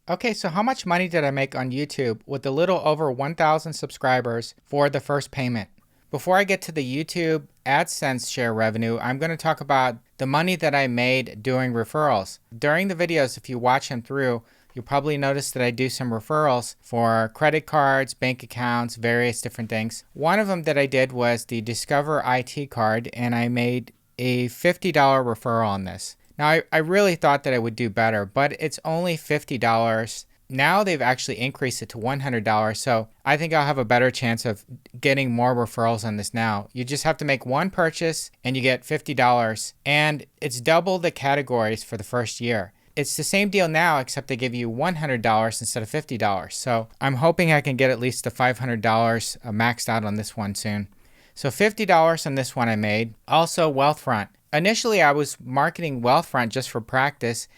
Okay, so how much money did I make on YouTube with a little over 1,000 subscribers for the first payment? Before I get to the YouTube AdSense share revenue, I'm going to talk about the money that I made doing referrals. During the videos, if you watch them through, you'll probably notice that I do some referrals for credit cards, bank accounts, various different things. One of them that I did was the Discover IT card, and I made a $50 referral on this. Now, I really thought that I would do better, but it's only $50. Now they've actually increased it to $100, so I think I'll have a better chance of getting more referrals on this now. You just have to make one purchase and you get $50, and it's double the categories for the first year. It's the same deal now, except they give you $100 instead of $50. So I'm hoping I can get at least the $500 maxed out on this one soon. So $50 on this one I made. Also, Wealthfront. Initially, I was marketing Wealthfront just for practice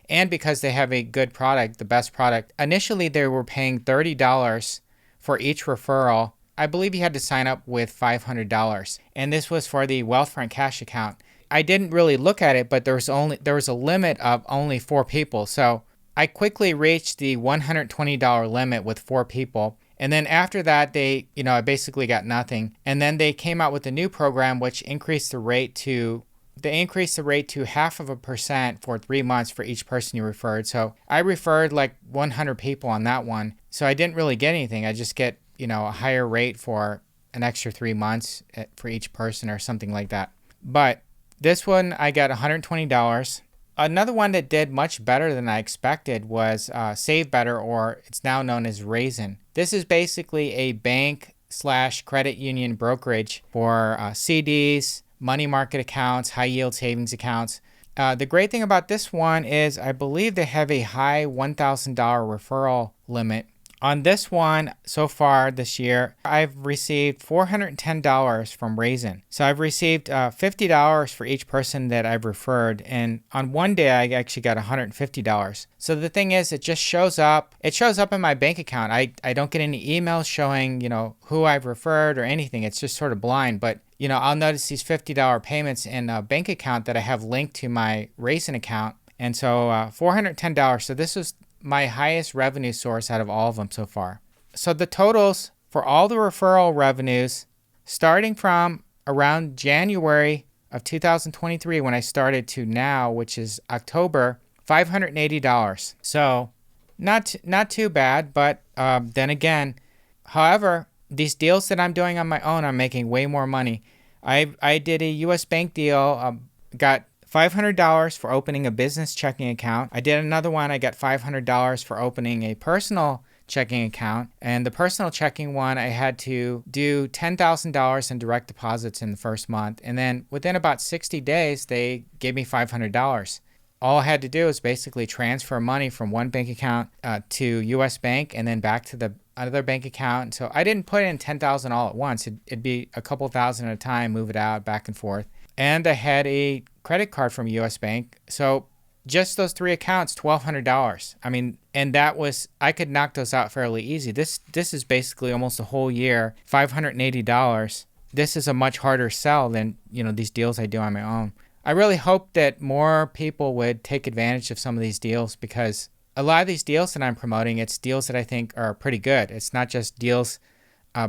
and because they have a good product, the best product. Initially, they were paying $30 for each referral. I believe you had to sign up with $500, and this was for the Wealthfront cash account. I didn't really look at it, but there was a limit of only 4 people. So I quickly reached the $120 limit with 4 people. And then after that, I basically got nothing. And then they came out with a new program which increased the rate to 0.5% for 3 months for each person you referred. So I referred like 100 people on that one. So I didn't really get anything. I just get, a higher rate for an extra 3 months for each person or something like that. But this one, I got $120. Another one that did much better than I expected was Save Better, or it's now known as Raisin. This is basically a bank/credit union brokerage for CDs, money market accounts, high yield savings accounts. The great thing about this one is I believe they have a high $1,000 referral limit. On this one, so far this year, I've received $410 from Raisin. So I've received $50 for each person that I've referred. And on one day, I actually got $150. So the thing is, it just shows up. It shows up in my bank account. I don't get any emails showing, who I've referred or anything. It's just sort of blind. But, I'll notice these $50 payments in a bank account that I have linked to my Raisin account. And so $410. So this was my highest revenue source out of all of them so far. So the totals for all the referral revenues starting from around January of 2023 when I started to now, which is October, $580. So not too bad, but then again, however, these deals that I'm doing on my own, I'm making way more money. I did a US bank deal, got $500 for opening a business checking account. I did another one. I got $500 for opening a personal checking account. And the personal checking one, I had to do $10,000 in direct deposits in the first month. And then within about 60 days, they gave me $500. All I had to do was basically transfer money from one bank account to US Bank and then back to the other bank account. So I didn't put in $10,000 all at once. It'd be a couple thousand at a time, move it out, back and forth. And I had a credit card from US Bank. So just those 3 accounts, $1,200. I mean, and I could knock those out fairly easy. This is basically almost a whole year, $580. This is a much harder sell than, these deals I do on my own. I really hope that more people would take advantage of some of these deals, because a lot of these deals that I'm promoting, it's deals that I think are pretty good. It's not just deals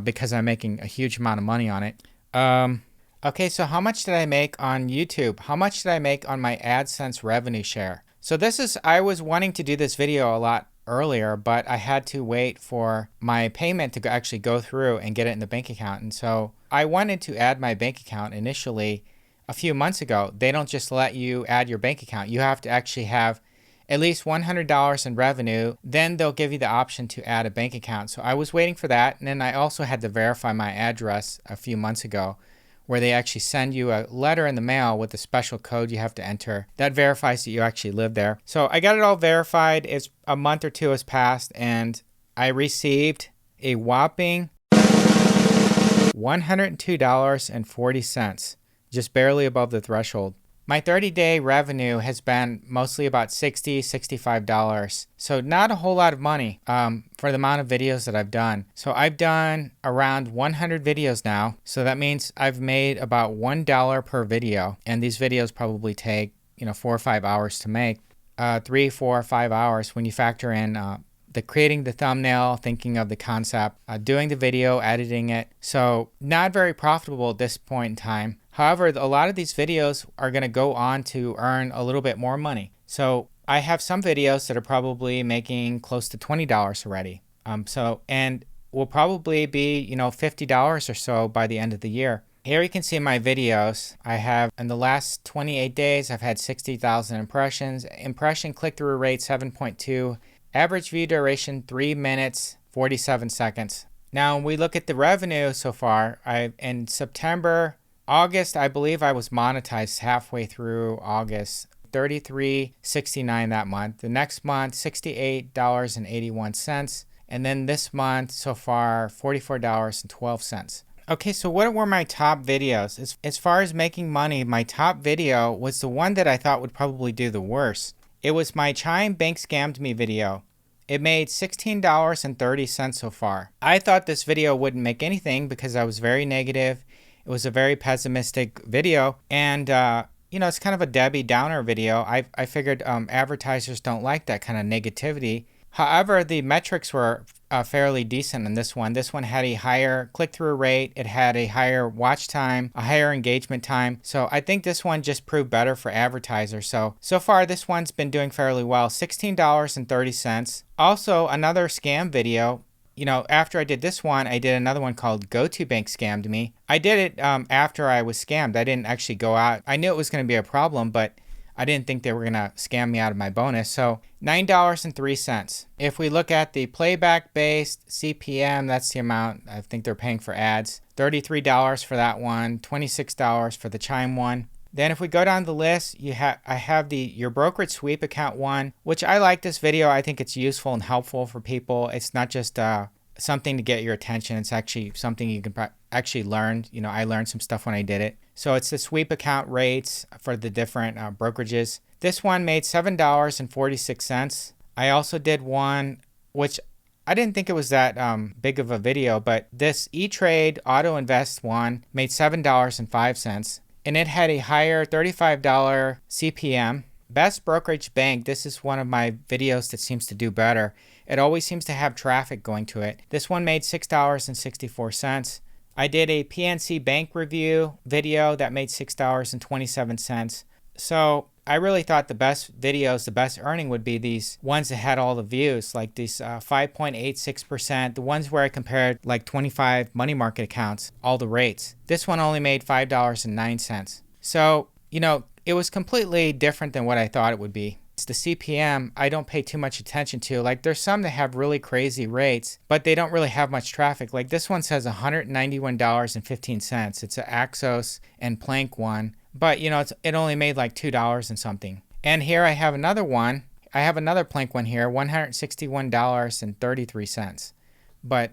because I'm making a huge amount of money on it. Okay, so how much did I make on YouTube? How much did I make on my AdSense revenue share? So I was wanting to do this video a lot earlier, but I had to wait for my payment to actually go through and get it in the bank account. And so I wanted to add my bank account initially a few months ago. They don't just let you add your bank account. You have to actually have at least $100 in revenue. Then they'll give you the option to add a bank account. So I was waiting for that. And then I also had to verify my address a few months ago, where they actually send you a letter in the mail with a special code you have to enter that verifies that you actually live there. So I got it all verified. It's a month or two has passed, and I received a whopping $102.40, just barely above the threshold. My 30-day revenue has been mostly about $60, $65. So not a whole lot of money for the amount of videos that I've done. So I've done around 100 videos now. So that means I've made about $1 per video. And these videos probably take, 4 or 5 hours to make. 3, 4, 5 hours when you factor in the creating the thumbnail, thinking of the concept, doing the video, editing it. So not very profitable at this point in time. However, a lot of these videos are going to go on to earn a little bit more money. So I have some videos that are probably making close to $20 already. And will probably be, $50 or so by the end of the year. Here you can see my videos. I have, in the last 28 days, I've had 60,000 impressions. Impression click-through rate 7.2. Average view duration 3 minutes, 47 seconds. Now, when we look at the revenue so far, in September, August, I believe I was monetized halfway through August. $33.69 that month. The next month, $68.81. And then this month so far, $44.12. Okay, so what were my top videos? As far as making money, my top video was the one that I thought would probably do the worst. It was my Chime Bank Scammed Me video. It made $16.30 so far. I thought this video wouldn't make anything because I was very negative. It was a very pessimistic video. And, it's kind of a Debbie Downer video. I figured advertisers don't like that kind of negativity. However, the metrics were fairly decent in this one. This one had a higher click-through rate. It had a higher watch time, a higher engagement time. So I think this one just proved better for advertisers. So far, this one's been doing fairly well. $16.30. Also, another scam video. After I did this one, I did another one called Go To Bank Scammed Me. I did it after I was scammed. I didn't actually go out. I knew it was going to be a problem, but I didn't think they were going to scam me out of my bonus. So $9.03. If we look at the playback-based CPM, that's the amount I think they're paying for ads. $33 for that one, $26 for the Chime one. Then if we go down the list, I have your brokerage sweep account one, which I like this video. I think it's useful and helpful for people. It's not just something to get your attention. It's actually something you can actually learn. I learned some stuff when I did it. So it's the sweep account rates for the different brokerages. This one made $7.46. I also did one, which I didn't think it was that big of a video, but this E-Trade Auto Invest one made $7.05. And it had a higher $35 CPM. Best Brokerage Bank, this is one of my videos that seems to do better. It always seems to have traffic going to it. This one made $6.64. I did a PNC Bank review video that made $6.27. So I really thought the best videos, the best earning would be these ones that had all the views, like these 5.86%, the ones where I compared like 25 money market accounts, all the rates. This one only made $5.09. So, it was completely different than what I thought it would be. It's the CPM I don't pay too much attention to. Like there's some that have really crazy rates, but they don't really have much traffic. Like this one says $191.15. It's an Axos and Plank one. But, it only made like $2 and something. And here I have another one. I have another Plank one here, $161.33. But,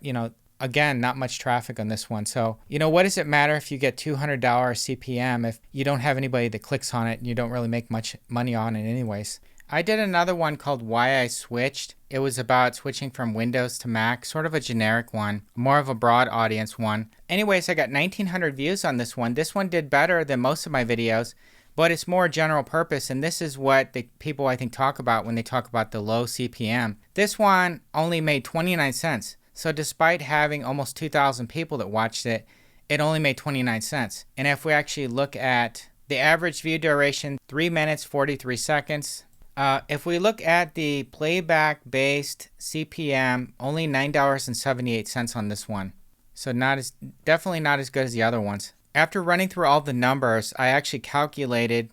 again, not much traffic on this one. So, what does it matter if you get $200 CPM if you don't have anybody that clicks on it and you don't really make much money on it anyways? I did another one called Why I Switched. It was about switching from Windows to Mac, sort of a generic one, more of a broad audience one. Anyways, I got 1,900 views on this one. This one did better than most of my videos, but it's more general purpose, and this is what the people I think talk about when they talk about the low CPM. This one only made 29 cents. So despite having almost 2,000 people that watched it, it only made 29 cents. And if we actually look at the average view duration, 3 minutes, 43 seconds. If we look at the playback-based CPM, only $9.78 on this one. So definitely not as good as the other ones. After running through all the numbers, I actually calculated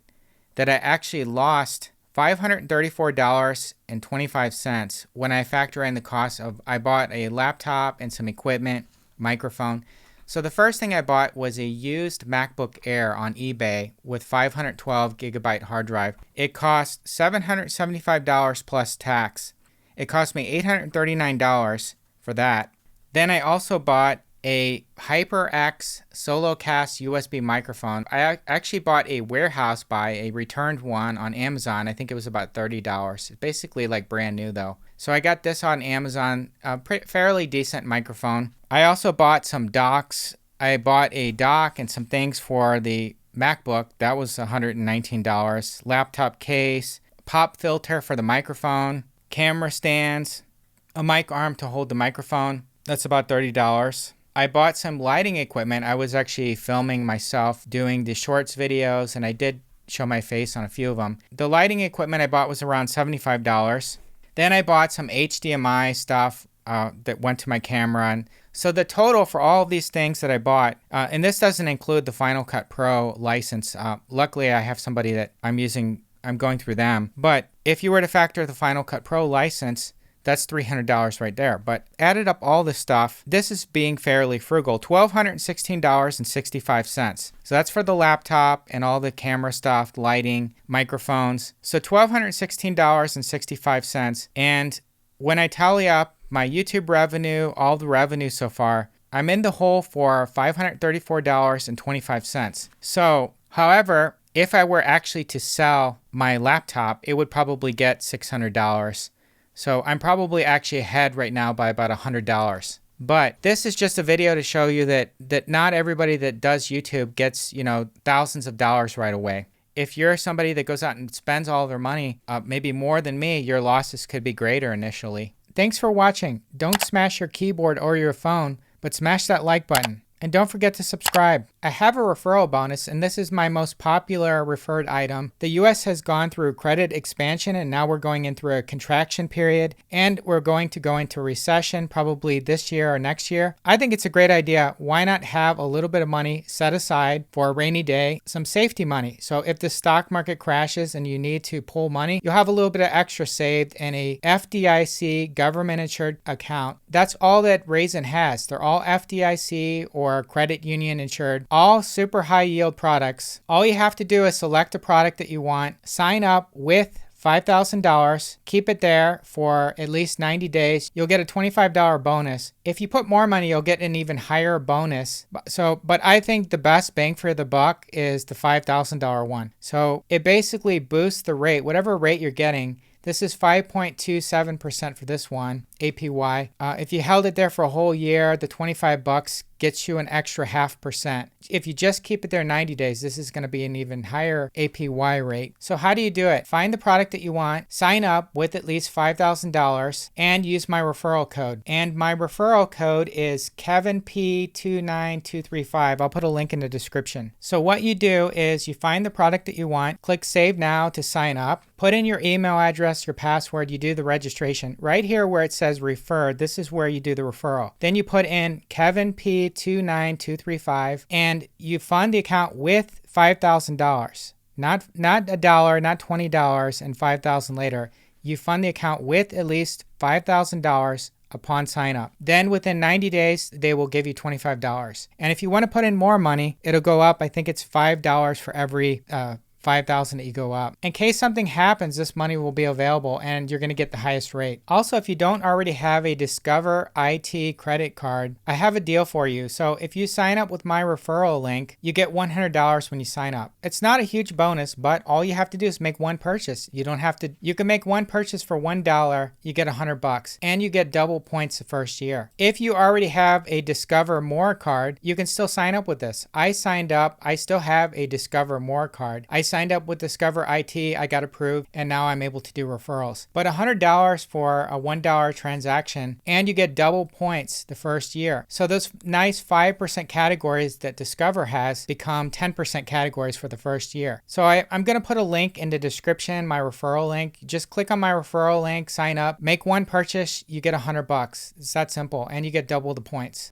that I actually lost $534.25 when I factor in the cost of, I bought a laptop and some equipment, microphone. So the first thing I bought was a used MacBook Air on eBay with 512 gigabyte hard drive. It cost $775 plus tax. It cost me $839 for that. Then I also bought a HyperX SoloCast USB microphone. I actually bought a warehouse buy, a returned one on Amazon. I think it was about $30. It's basically like brand new though. So I got this on Amazon, a fairly decent microphone. I also bought some docks. I bought a dock and some things for the MacBook. That was $119. Laptop case, pop filter for the microphone, camera stands, a mic arm to hold the microphone. That's about $30. I bought some lighting equipment. I was actually filming myself doing the shorts videos, and I did show my face on a few of them. The lighting equipment I bought was around $75. Then I bought some HDMI stuff that went to my camera. And so the total for all of these things that I bought, and this doesn't include the Final Cut Pro license. Luckily, I have somebody that I'm going through them. But if you were to factor the Final Cut Pro license, that's $300 right there. But added up all this stuff, this is being fairly frugal. $1,216.65. So that's for the laptop and all the camera stuff, lighting, microphones. So $1,216.65. And when I tally up my YouTube revenue, all the revenue so far, I'm in the hole for $534.25. So, however, if I were actually to sell my laptop, it would probably get $600. So I'm probably actually ahead right now by about $100. But this is just a video to show you that not everybody that does YouTube gets, thousands of dollars right away. If you're somebody that goes out and spends all their money, maybe more than me, your losses could be greater initially. Thanks for watching. Don't smash your keyboard or your phone, but smash that like button. And don't forget to subscribe. I have a referral bonus, and this is my most popular referred item. The US has gone through credit expansion, and now we're going in through a contraction period, and we're going to go into recession probably this year or next year. I think it's a great idea. Why not have a little bit of money set aside for a rainy day, some safety money? So if the stock market crashes and you need to pull money, you'll have a little bit of extra saved in a FDIC government insured account. That's all that Raisin has. They're all FDIC or credit union insured, all super high yield products. All you have to do is select a product that you want, sign up with $5,000, keep it there for at least 90 days. You'll get a $25 bonus. If you put more money, you'll get an even higher bonus. But I think the best bang for the buck is the $5,000 one. So it basically boosts the rate, whatever rate you're getting. This is 5.27% for this one, APY. If you held it there for a whole year, the $25 gets you an extra 0.5%. If you just keep it there 90 days, this is going to be an even higher APY rate. So how do you do it? Find the product that you want, sign up with at least $5,000, and use my referral code. And my referral code is KevinP29235. I'll put a link in the description. So what you do is you find the product that you want, click Save Now to sign up, put in your email address, your password, you do the registration. Right here where it says refer, this is where you do the referral. Then you put in KevinP29235 and you fund the account with $5,000. Not $1, not $20 and $5,000 later. You fund the account with at least $5,000 upon sign up. Then within 90 days, they will give you $25. And if you want to put in more money, it'll go up. I think it's $5 for every 5,000 that you go up. In case something happens, this money will be available and you're going to get the highest rate. Also, if you don't already have a Discover IT credit card, I have a deal for you. So if you sign up with my referral link, you get $100 when you sign up. It's not a huge bonus, but all you have to do is make one purchase. You don't have to, you can make one purchase for $1, you get $100 and you get double points the first year. If you already have a Discover More card, you can still sign up with this. I signed up, I still have a Discover More card. I signed up with Discover IT, I got approved, and now I'm able to do referrals. But $100 for a $1 transaction, and you get double points the first year. So those nice 5% categories that Discover has become 10% categories for the first year. So I'm going to put a link in the description, my referral link. Just click on my referral link, sign up, make one purchase, you get $100. It's that simple, and you get double the points.